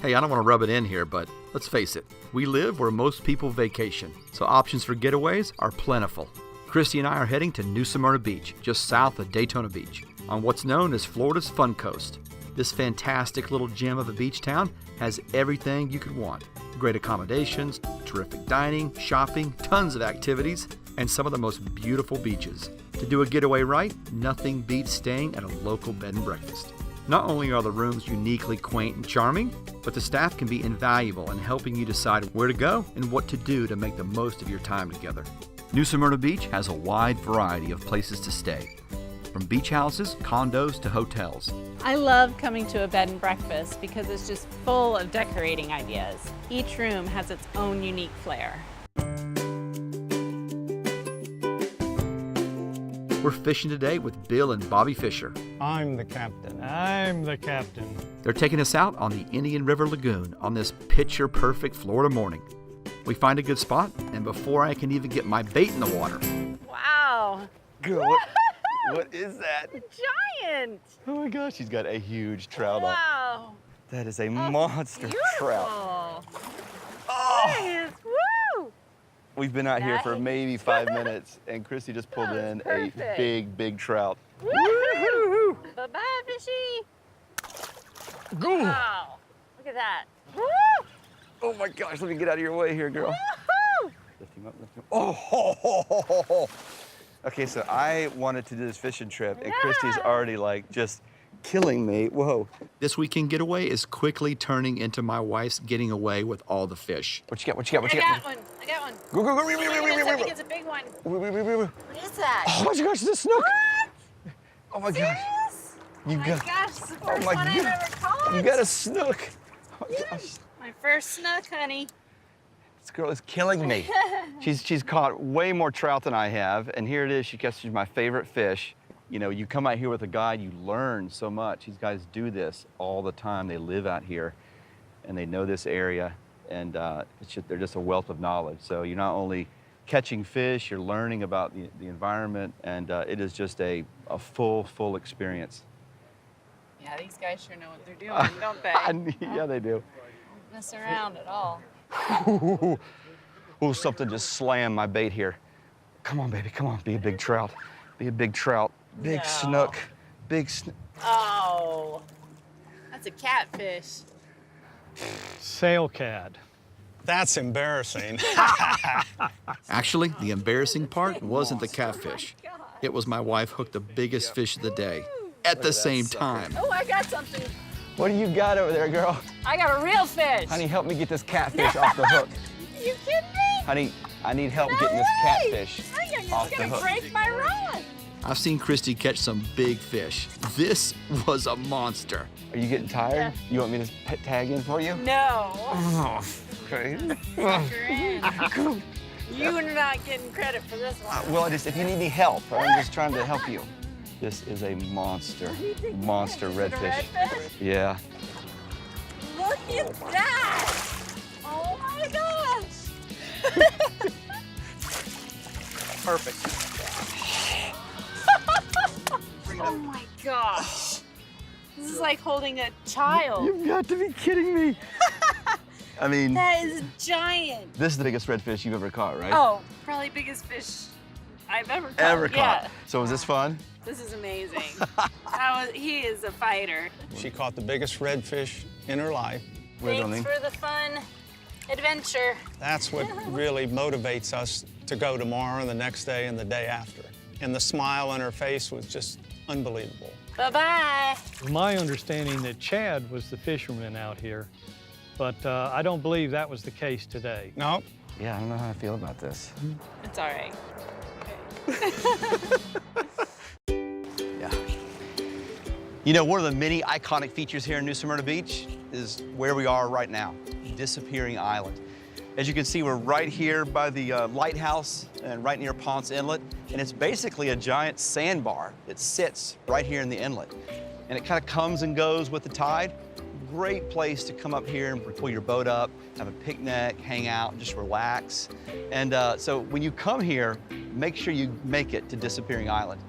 Hey, I don't want to rub it in here, but let's face it, we live where most people vacation, so options for getaways are plentiful. Kristy and I are heading to New Smyrna Beach, just south of Daytona Beach, on what's known as Florida's Fun Coast. This fantastic little gem of a beach town has everything you could want. Great accommodations, terrific dining, shopping, tons of activities, and some of the most beautiful beaches. To do a getaway right, nothing beats staying at a local bed and breakfast. Not only are the rooms uniquely quaint and charming, but the staff can be invaluable in helping you decide where to go and what to do to make the most of your time together. New Smyrna Beach has a wide variety of places to stay, from beach houses, condos, to hotels. I love coming to a bed and breakfast because it's just full of decorating ideas. Each room has its own unique flair. We're fishing today with Bill and Bobby Fisher. I'm the captain. I'm the captain. They're taking us out on the Indian River Lagoon on this picture-perfect Florida morning. We find a good spot, and before I can even get my bait in the water. Wow! Girl, what is that? Giant! Oh my gosh, he's got a huge trout on. Wow! That is a monster trout. Oh! Oh! Woo! We've been out here for Nice. maybe 5 minutes, and Kristy just pulled in Perfect. a big trout. Woo-hoo! Bye-bye, fishy! Go! Wow! Look at that! Woo! Oh my gosh, let me get out of your way here, girl. Woo-hoo! Lift him up, lift him up. Oh, ho, ho, ho, ho, ho. Okay, so I wanted to do this fishing trip, and Kristy's already like just killing me. Whoa. This weekend getaway is quickly turning into my wife's getting away with all the fish. What you got, what you got, what you I got? got one! I got one! Go, go, go, I think it's a big one. What is that? Oh my gosh, it's a snook. What? Oh my gosh. Serious? You Oh my got, gosh, it's the oh first my one I've God. ever caught. You got a snook. Oh my gosh. My first snook, honey. This girl is killing me. She's caught way more trout than I have, and here it is. She catches my favorite fish. You know, you come out here with a guide, you learn so much. These guys do this all the time. They live out here, and they know this area, and they're just a wealth of knowledge. So you're not only catching fish, you're learning about the environment, and it is just a full experience. Yeah, these guys sure know what they're doing, don't they? Yeah, they do. Don't mess around at all. Ooh, something just slammed my bait here. Come on, baby, come on. Be a big trout. Be a big trout. Big No. snook. Big snook. Oh, that's a catfish. Sail cad. That's embarrassing. Actually, the embarrassing part wasn't the catfish. It was my wife hooked the biggest fish of the day at the same time. Oh, I got something. What do you got over there, girl? I got a real fish. Honey, help me get this catfish off the hook. You kidding me? Honey, I need help getting this catfish off the You're gonna hook. break my rod. I've seen Kristy catch some big fish. This was a monster. Are you getting tired? Yeah. You want me to tag in for you? No. Oh, okay. You're not getting credit for this one. Well, if you need any help, I'm just trying to help you. This is a monster redfish. redfish? Yeah. Look at that! Oh my gosh! Perfect. Oh my gosh! This is like holding a child. You've got to be kidding me. I mean, That is giant. this is the biggest redfish you've ever caught, right? Oh, probably biggest fish I've ever caught. Ever caught. Yeah. So was this fun? This is amazing. He is a fighter. She caught the biggest redfish in her life. Thanks for the fun adventure. That's what really motivates us to go tomorrow and the next day and the day after. And the smile on her face was just unbelievable. Bye-bye. My understanding that Chad was the fisherman out here, but I don't believe that was the case today. No, Yeah, I don't know how I feel about this. It's all right. Yeah. You know, one of the many iconic features here in New Smyrna Beach is where we are right now, Disappearing Island. As you can see, we're right here by the lighthouse and right near Ponce Inlet, and it's basically a giant sandbar that sits right here in the inlet. And it kind of comes and goes with the tide. Great place to come up here and pull your boat up, have a picnic, hang out, just relax. And so when you come here, make sure you make it to Disappearing Island.